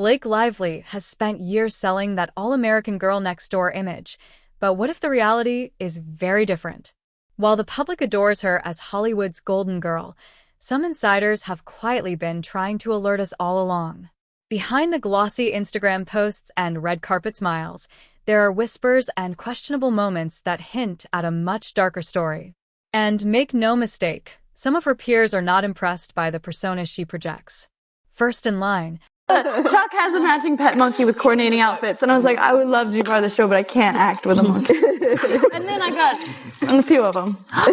Blake Lively has spent years selling that all-American girl next door image, but what if the reality is very different? While the public adores her as Hollywood's golden girl, some insiders have quietly been trying to alert us all along. Behind the glossy Instagram posts and red carpet smiles, there are whispers and questionable moments that hint at a much darker story. And make no mistake, some of her peers are not impressed by the persona she projects. First in line, Chuck has a matching pet monkey with coordinating outfits, and I was like, I would love to be part of the show, but I can't act with a monkey. And then I got a few of them. Come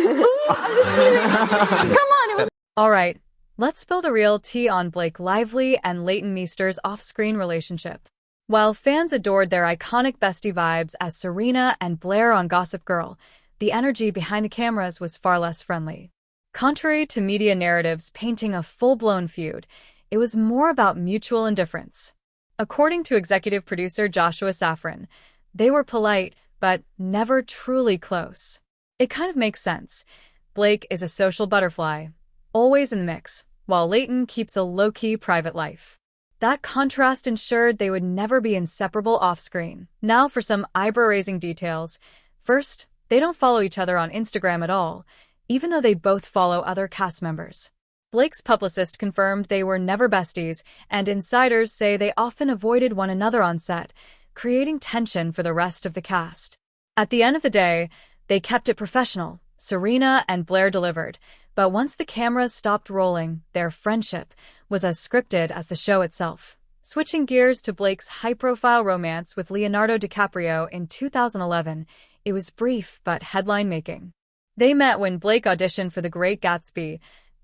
on, it was. All right, let's spill the real tea on Blake Lively and Leighton Meester's off-screen relationship. While fans adored their iconic bestie vibes as Serena and Blair on Gossip Girl, the energy behind the cameras was far less friendly. Contrary to media narratives painting a full-blown feud, it was more about mutual indifference. According to executive producer Joshua Safran, they were polite, but never truly close. It kind of makes sense. Blake is a social butterfly, always in the mix, while Leighton keeps a low-key private life. That contrast ensured they would never be inseparable off-screen. Now for some eyebrow-raising details. First, they don't follow each other on Instagram at all, even though they both follow other cast members. Blake's publicist confirmed they were never besties, and insiders say they often avoided one another on set, creating tension for the rest of the cast. At the end of the day, they kept it professional. Serena and Blair delivered, but once the cameras stopped rolling, their friendship was as scripted as the show itself. Switching gears to Blake's high-profile romance with Leonardo DiCaprio in 2011, it was brief but headline-making. They met when Blake auditioned for The Great Gatsby.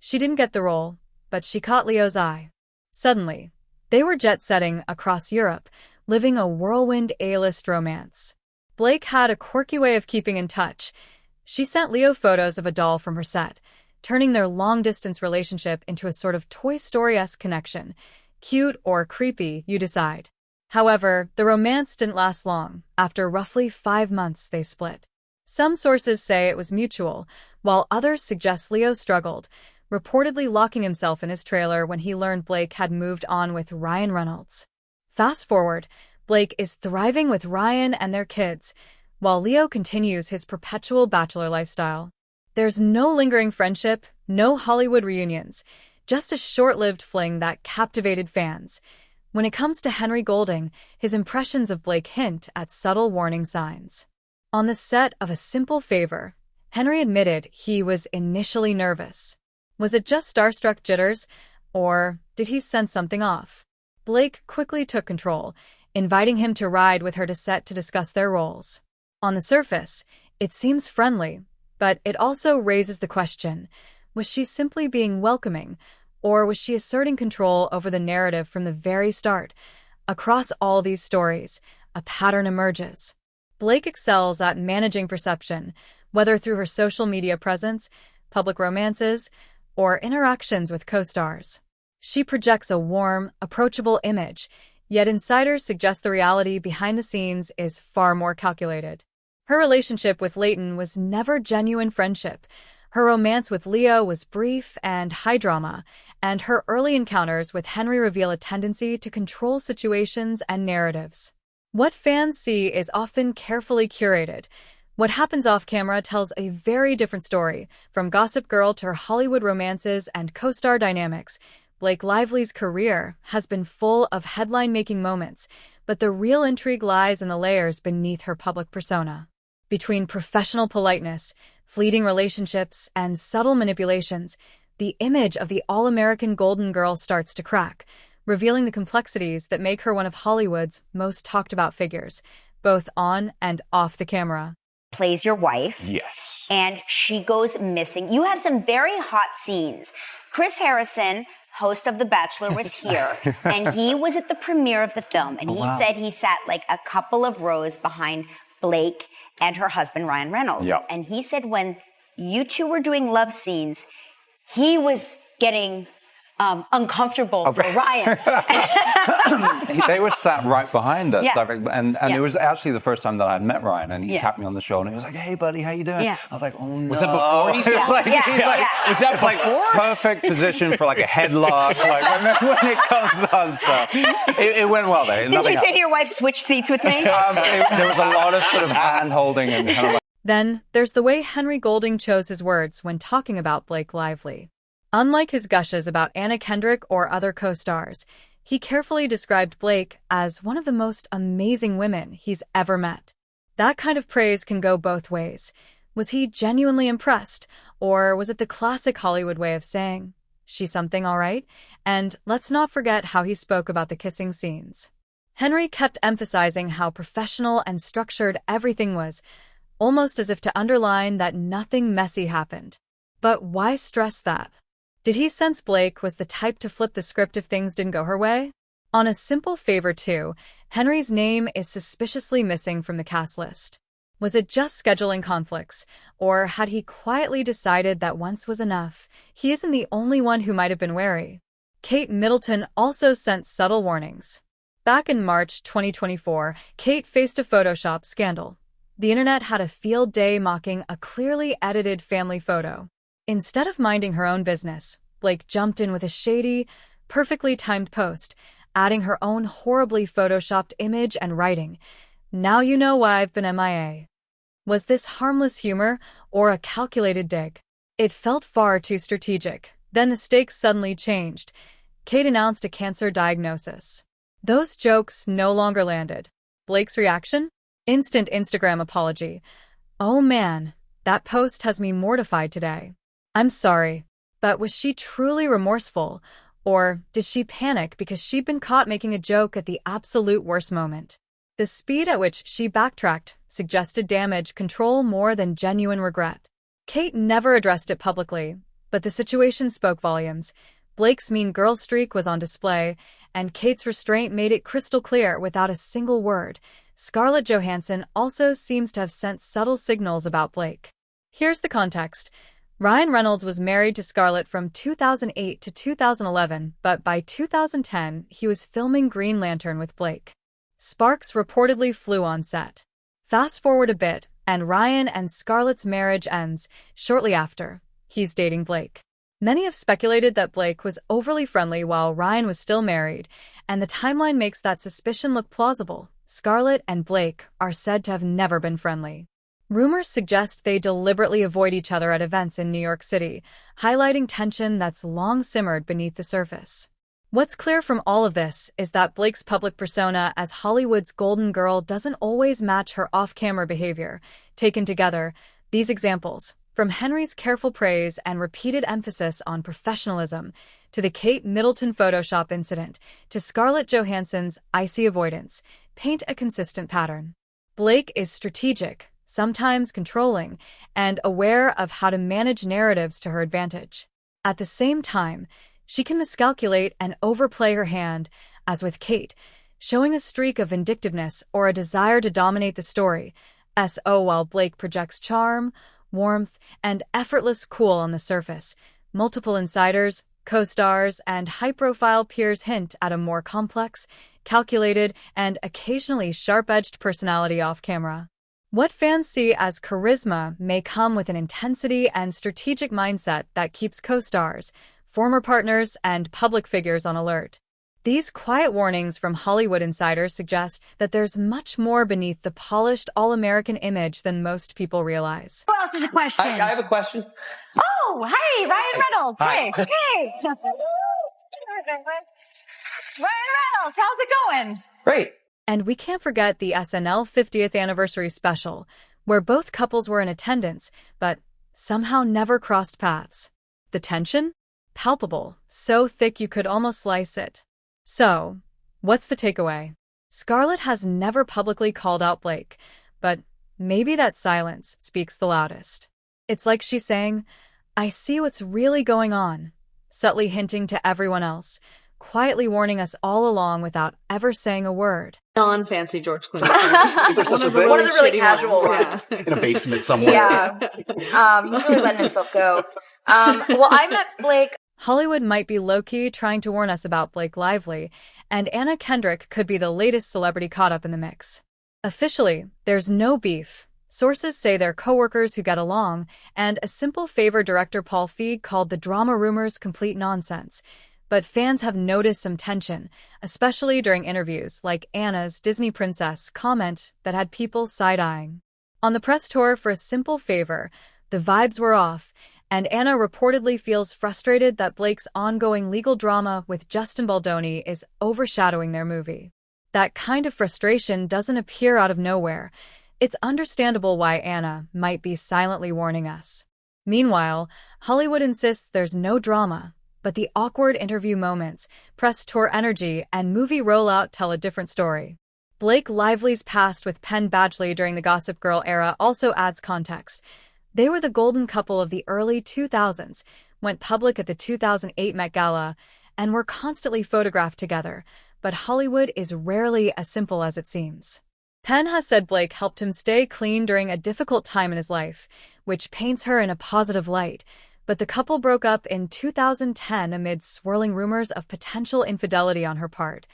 She didn't get the role, but she caught Leo's eye. Suddenly, they were jet-setting across Europe, living a whirlwind A-list romance. Blake had a quirky way of keeping in touch. She sent Leo photos of a doll from her set, turning their long-distance relationship into a sort of Toy Story-esque connection. Cute or creepy, you decide. However, the romance didn't last long. After roughly 5 months, they split. Some sources say it was mutual, while others suggest Leo struggled, reportedly locking himself in his trailer when he learned Blake had moved on with Ryan Reynolds. Fast forward, Blake is thriving with Ryan and their kids, while Leo continues his perpetual bachelor lifestyle. There's no lingering friendship, no Hollywood reunions, just a short-lived fling that captivated fans. When it comes to Henry Golding, his impressions of Blake hint at subtle warning signs. On the set of A Simple Favor, Henry admitted he was initially nervous. Was it just starstruck jitters, or did he sense something off? Blake quickly took control, inviting him to ride with her to set to discuss their roles. On the surface, it seems friendly, but it also raises the question, was she simply being welcoming, or was she asserting control over the narrative from the very start? Across all these stories, a pattern emerges. Blake excels at managing perception, whether through her social media presence, public romances, or interactions with co-stars. She projects a warm, approachable image, yet insiders suggest the reality behind the scenes is far more calculated. Her relationship with Leighton was never genuine friendship. Her romance with Leo was brief and high drama, and her early encounters with Henry reveal a tendency to control situations and narratives. What fans see is often carefully curated. What happens off-camera tells a very different story. From Gossip Girl to her Hollywood romances and co-star dynamics, Blake Lively's career has been full of headline-making moments, but the real intrigue lies in the layers beneath her public persona. Between professional politeness, fleeting relationships, and subtle manipulations, the image of the all-American golden girl starts to crack, revealing the complexities that make her one of Hollywood's most talked-about figures, both on and off the camera. Plays your wife. Yes. And she goes missing. You have some very hot scenes. Chris Harrison, host of The Bachelor, was here, and he was at the premiere of the film, and he said he sat like a couple of rows behind Blake and her husband, Ryan Reynolds. Yep. And he said when you two were doing love scenes, he was getting uncomfortable for Ryan. they were sat right behind us. Yeah. And it was actually the first time that I'd met Ryan, and he Yeah. tapped me on the shoulder, and he was like, hey, buddy, how you doing? Yeah. I was like, oh, no. Was that before he started? Was that before? Perfect position for like a headlock, like when it comes on. So it went well there. Did you say to your wife, switch seats with me? There was a lot of sort of hand-holding and kind of like... Then, there's the way Henry Golding chose his words when talking about Blake Lively. Unlike his gushes about Anna Kendrick or other co-stars, he carefully described Blake as one of the most amazing women he's ever met. That kind of praise can go both ways. Was he genuinely impressed, or was it the classic Hollywood way of saying, she's something all right? And let's not forget how he spoke about the kissing scenes. Henry kept emphasizing how professional and structured everything was, almost as if to underline that nothing messy happened. But why stress that? Did he sense Blake was the type to flip the script if things didn't go her way? On a simple favor too, Henry's name is suspiciously missing from the cast list. Was it just scheduling conflicts, or had he quietly decided that once was enough? He isn't the only one who might have been wary. Kate Middleton also sent subtle warnings. Back in March 2024, Kate faced a Photoshop scandal. The internet had a field day mocking a clearly edited family photo. Instead of minding her own business, Blake jumped in with a shady, perfectly timed post, adding her own horribly photoshopped image and writing, "Now you know why I've been MIA." Was this harmless humor or a calculated dig? It felt far too strategic. Then the stakes suddenly changed. Kate announced a cancer diagnosis. Those jokes no longer landed. Blake's reaction? Instant Instagram apology. "Oh man, that post has me mortified today. I'm sorry." But was she truly remorseful? Or did she panic because she'd been caught making a joke at the absolute worst moment? The speed at which she backtracked suggested damage control more than genuine regret. Kate never addressed it publicly, but the situation spoke volumes. Blake's mean girl streak was on display, and Kate's restraint made it crystal clear without a single word. Scarlett Johansson also seems to have sent subtle signals about Blake. Here's the context. Ryan Reynolds was married to Scarlett from 2008 to 2011, but by 2010, he was filming Green Lantern with Blake. Sparks reportedly flew on set. Fast forward a bit, and Ryan and Scarlett's marriage ends. Shortly after, he's dating Blake. Many have speculated that Blake was overly friendly while Ryan was still married, and the timeline makes that suspicion look plausible. Scarlett and Blake are said to have never been friendly. Rumors suggest they deliberately avoid each other at events in New York City, highlighting tension that's long simmered beneath the surface. What's clear from all of this is that Blake's public persona as Hollywood's golden girl doesn't always match her off-camera behavior. Taken together, these examples, from Henry's careful praise and repeated emphasis on professionalism, to the Kate Middleton Photoshop incident, to Scarlett Johansson's icy avoidance, paint a consistent pattern. Blake is strategic, sometimes controlling, and aware of how to manage narratives to her advantage. At the same time, she can miscalculate and overplay her hand, as with Kate, showing a streak of vindictiveness or a desire to dominate the story, while Blake projects charm, warmth, and effortless cool on the surface. Multiple insiders, co-stars, and high-profile peers hint at a more complex, calculated, and occasionally sharp-edged personality off-camera. What fans see as charisma may come with an intensity and strategic mindset that keeps co-stars, former partners, and public figures on alert. These quiet warnings from Hollywood insiders suggest that there's much more beneath the polished all-American image than most people realize. Who else has a question? I have a question. Oh, hey, Ryan Reynolds. Hi. Hey. Ryan Reynolds, how's it going? Great. And we can't forget the SNL 50th anniversary special, where both couples were in attendance, but somehow never crossed paths. The tension? Palpable, so thick you could almost slice it. So, what's the takeaway? Scarlett has never publicly called out Blake, but maybe that silence speaks the loudest. It's like she's saying, "I see what's really going on," subtly hinting to everyone else, quietly warning us all along without ever saying a word. Non-fancy George Clooney. One of the really casual ones. Yeah. In a basement somewhere. Yeah. He's really letting himself go. Well, I met Blake. Hollywood might be low-key trying to warn us about Blake Lively, and Anna Kendrick could be the latest celebrity caught up in the mix. Officially, there's no beef. Sources say they're co-workers who get along, and a simple favor director Paul Feig called the drama rumors complete nonsense. But fans have noticed some tension, especially during interviews like Anna's Disney princess comment that had people side-eyeing. On the press tour for A Simple Favor, the vibes were off, and Anna reportedly feels frustrated that Blake's ongoing legal drama with Justin Baldoni is overshadowing their movie. That kind of frustration doesn't appear out of nowhere. It's understandable why Anna might be silently warning us. Meanwhile, Hollywood insists there's no drama, but the awkward interview moments, press tour energy, and movie rollout tell a different story. Blake Lively's past with Penn Badgley during the Gossip Girl era also adds context. They were the golden couple of the early 2000s, went public at the 2008 Met Gala, and were constantly photographed together, but Hollywood is rarely as simple as it seems. Penn has said Blake helped him stay clean during a difficult time in his life, which paints her in a positive light, but the couple broke up in 2010 amid swirling rumors of potential infidelity on her part.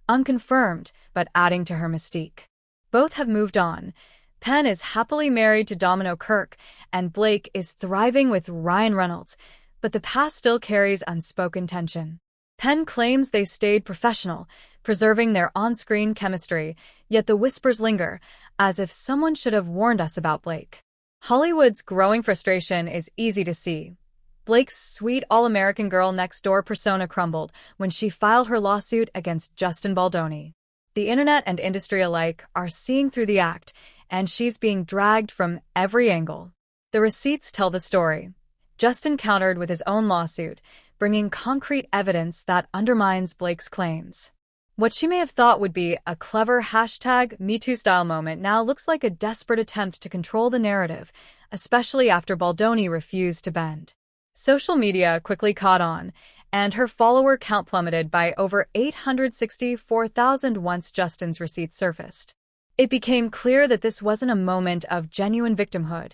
Unconfirmed, but adding to her mystique. Both have moved on. Penn is happily married to Domino Kirk, and Blake is thriving with Ryan Reynolds, but the past still carries unspoken tension. Penn claims they stayed professional, preserving their on-screen chemistry, yet the whispers linger, as if someone should have warned us about Blake. Hollywood's growing frustration is easy to see. Blake's sweet all-American girl next-door persona crumbled when she filed her lawsuit against Justin Baldoni. The internet and industry alike are seeing through the act, and she's being dragged from every angle. The receipts tell the story. Justin countered with his own lawsuit, bringing concrete evidence that undermines Blake's claims. What she may have thought would be a clever #MeToo-style moment now looks like a desperate attempt to control the narrative, especially after Baldoni refused to bend. Social media quickly caught on, and her follower count plummeted by over 864,000 once Justin's receipts surfaced. It became clear that this wasn't a moment of genuine victimhood.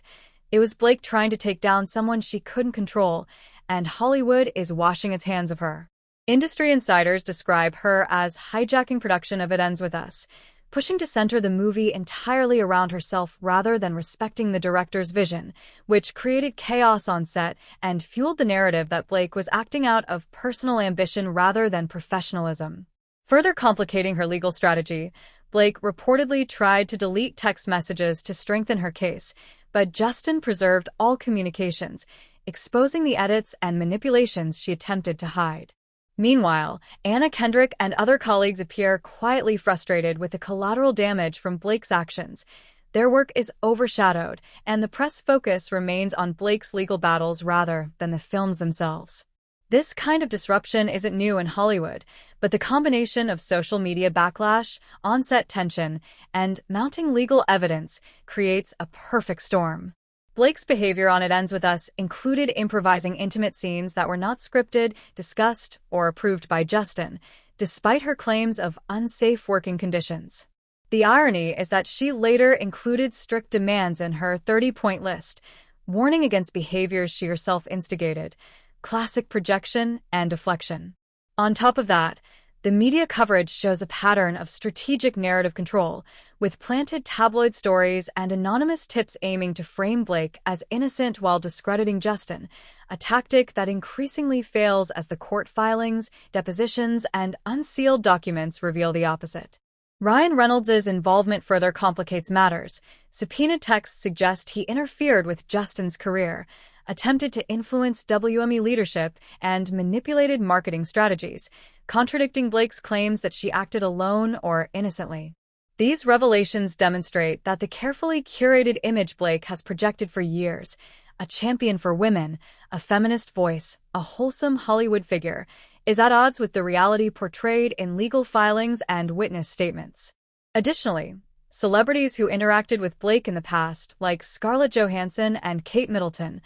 It was Blake trying to take down someone she couldn't control, and Hollywood is washing its hands of her. Industry insiders describe her as hijacking production of It Ends With Us, pushing to center the movie entirely around herself rather than respecting the director's vision, which created chaos on set and fueled the narrative that Blake was acting out of personal ambition rather than professionalism. Further complicating her legal strategy, Blake reportedly tried to delete text messages to strengthen her case, but Justin preserved all communications, exposing the edits and manipulations she attempted to hide. Meanwhile, Anna Kendrick and other colleagues appear quietly frustrated with the collateral damage from Blake's actions. Their work is overshadowed, and the press focus remains on Blake's legal battles rather than the films themselves. This kind of disruption isn't new in Hollywood, but the combination of social media backlash, on-set tension, and mounting legal evidence creates a perfect storm. Blake's behavior on It Ends With Us included improvising intimate scenes that were not scripted, discussed, or approved by Justin, despite her claims of unsafe working conditions. The irony is that she later included strict demands in her 30-point list, warning against behaviors she herself instigated, classic projection and deflection. On top of that, the media coverage shows a pattern of strategic narrative control, with planted tabloid stories and anonymous tips aiming to frame Blake as innocent while discrediting Justin, a tactic that increasingly fails as the court filings, depositions, and unsealed documents reveal the opposite. Ryan Reynolds' involvement further complicates matters. Subpoena texts suggest he interfered with Justin's career, attempted to influence WME leadership, and manipulated marketing strategies, contradicting Blake's claims that she acted alone or innocently. These revelations demonstrate that the carefully curated image Blake has projected for years, a champion for women, a feminist voice, a wholesome Hollywood figure, is at odds with the reality portrayed in legal filings and witness statements. Additionally, celebrities who interacted with Blake in the past, like Scarlett Johansson and Kate Middleton,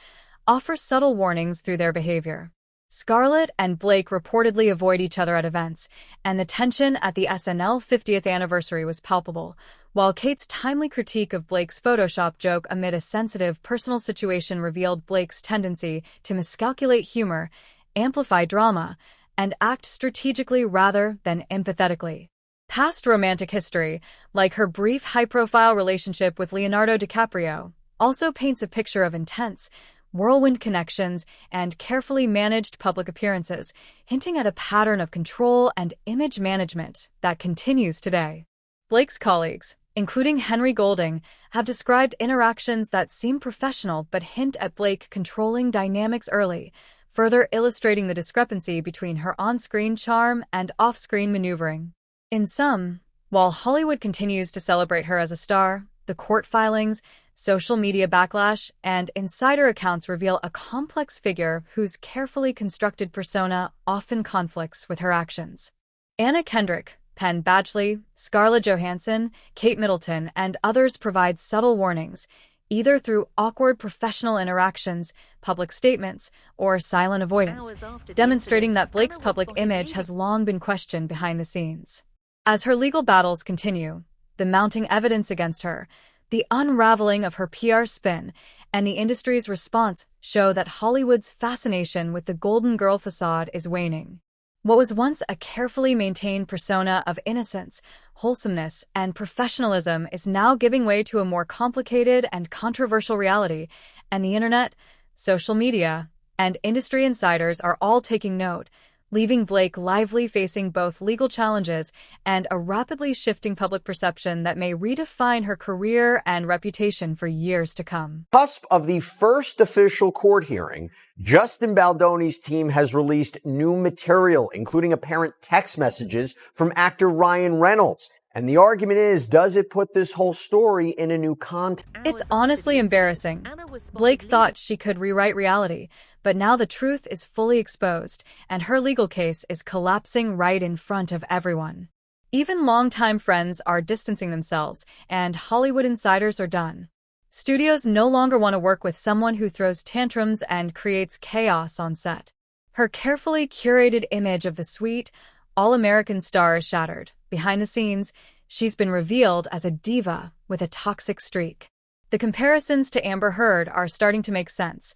offer subtle warnings through their behavior. Scarlett and Blake reportedly avoid each other at events, and the tension at the SNL 50th anniversary was palpable, while Kate's timely critique of Blake's Photoshop joke amid a sensitive personal situation revealed Blake's tendency to miscalculate humor, amplify drama, and act strategically rather than empathetically. Past romantic history, like her brief high-profile relationship with Leonardo DiCaprio, also paints a picture of intense, whirlwind connections and carefully managed public appearances, hinting at a pattern of control and image management that continues today. Blake's colleagues, including Henry Golding, have described interactions that seem professional but hint at Blake controlling dynamics early, further illustrating the discrepancy between her on-screen charm and off-screen maneuvering. In sum, while Hollywood continues to celebrate her as a star, the court filings, social media backlash, and insider accounts reveal a complex figure whose carefully constructed persona often conflicts with her actions. Anna Kendrick, Penn Badgley, Scarlett Johansson, Kate Middleton, and others provide subtle warnings, either through awkward professional interactions, public statements, or silent avoidance, demonstrating that Blake's public image has long been questioned behind the scenes. As her legal battles continue, the mounting evidence against her, the unraveling of her PR spin, and the industry's response show that Hollywood's fascination with the Golden Girl facade is waning. What was once a carefully maintained persona of innocence, wholesomeness, and professionalism is now giving way to a more complicated and controversial reality, and the internet, social media, and industry insiders are all taking note, leaving Blake Lively facing both legal challenges and a rapidly shifting public perception that may redefine her career and reputation for years to come. Cusp of the first official court hearing, Justin Baldoni's team has released new material, including apparent text messages from actor Ryan Reynolds. And the argument is, does it put this whole story in a new context? It's honestly embarrassing. Blake thought she could rewrite reality, but now the truth is fully exposed, and her legal case is collapsing right in front of everyone. Even longtime friends are distancing themselves, and Hollywood insiders are done. Studios no longer want to work with someone who throws tantrums and creates chaos on set. Her carefully curated image of the sweet, all-American star is shattered. Behind the scenes, she's been revealed as a diva with a toxic streak. The comparisons to Amber Heard are starting to make sense.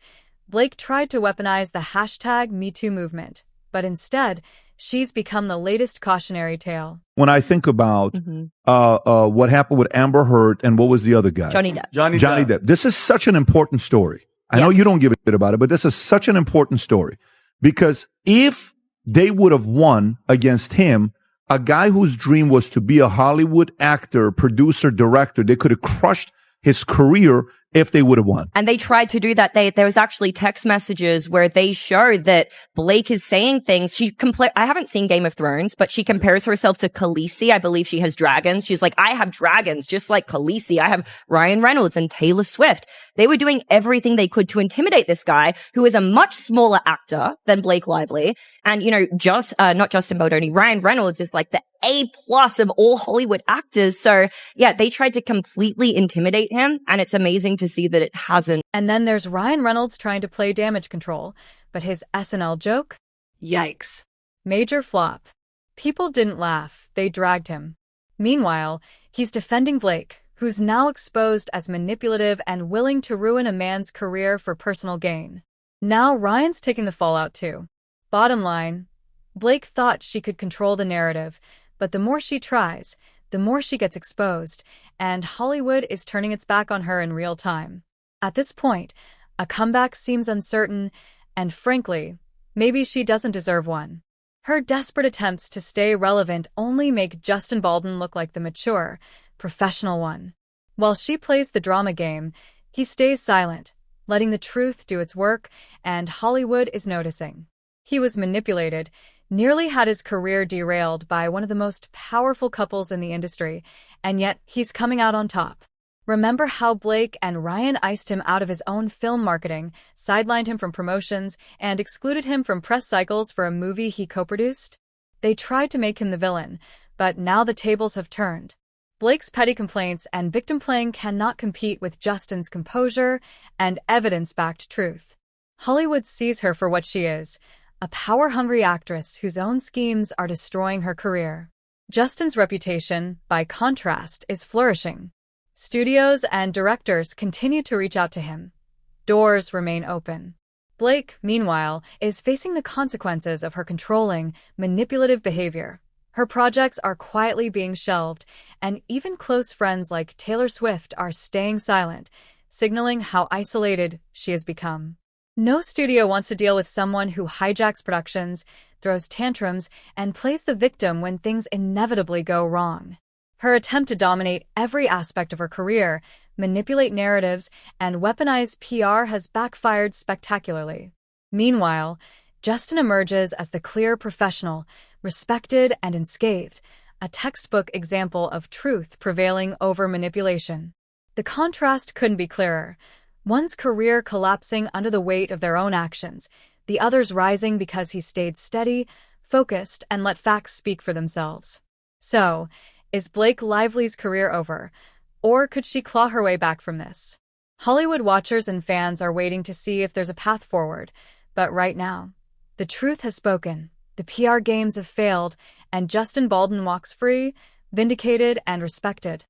Blake tried to weaponize the hashtag #MeToo movement, but instead, she's become the latest cautionary tale. When I think about what happened with Amber Heard and what was the other guy? Johnny Depp. Johnny Depp. This is such an important story. I know you don't give a shit about it, but this is such an important story. Because if they would have won against him, a guy whose dream was to be a Hollywood actor, producer, director, they could have crushed his career if they would have won. And they tried to do that. There was actually text messages where they show that Blake is saying things. I haven't seen Game of Thrones, but she compares herself to Khaleesi. I believe she has dragons. She's like, I have dragons, just like Khaleesi. I have Ryan Reynolds and Taylor Swift. They were doing everything they could to intimidate this guy who is a much smaller actor than Blake Lively. And, not Justin Baldoni, Ryan Reynolds is like the A+ of all Hollywood actors. So yeah, they tried to completely intimidate him, and it's amazing to see that it hasn't. And then there's Ryan Reynolds trying to play damage control, but his SNL joke? Yikes. Major flop. People didn't laugh, they dragged him. Meanwhile, he's defending Blake, who's now exposed as manipulative and willing to ruin a man's career for personal gain. Now Ryan's taking the fallout too. Bottom line, Blake thought she could control the narrative, but the more she tries, the more she gets exposed, and Hollywood is turning its back on her in real time. At this point, a comeback seems uncertain, and frankly, maybe she doesn't deserve one. Her desperate attempts to stay relevant only make Justin Baldoni look like the mature, professional one. While she plays the drama game, he stays silent, letting the truth do its work, and Hollywood is noticing. He was manipulated, nearly had his career derailed by one of the most powerful couples in the industry, and yet he's coming out on top. Remember how Blake and Ryan iced him out of his own film marketing, sidelined him from promotions, and excluded him from press cycles for a movie he co-produced? They tried to make him the villain, but now the tables have turned. Blake's petty complaints and victim playing cannot compete with Justin's composure and evidence-backed truth. Hollywood sees her for what she is, a power-hungry actress whose own schemes are destroying her career. Justin's reputation, by contrast, is flourishing. Studios and directors continue to reach out to him. Doors remain open. Blake, meanwhile, is facing the consequences of her controlling, manipulative behavior. Her projects are quietly being shelved, and even close friends like Taylor Swift are staying silent, signaling how isolated she has become. No studio wants to deal with someone who hijacks productions, throws tantrums, and plays the victim when things inevitably go wrong. Her attempt to dominate every aspect of her career, manipulate narratives, and weaponize PR has backfired spectacularly. Meanwhile, Justin emerges as the clear professional, respected and unscathed, a textbook example of truth prevailing over manipulation. The contrast couldn't be clearer. One's career collapsing under the weight of their own actions, the other's rising because he stayed steady, focused, and let facts speak for themselves. So, is Blake Lively's career over, or could she claw her way back from this? Hollywood watchers and fans are waiting to see if there's a path forward, but right now, the truth has spoken, the PR games have failed, and Justin Baldoni walks free, vindicated and respected.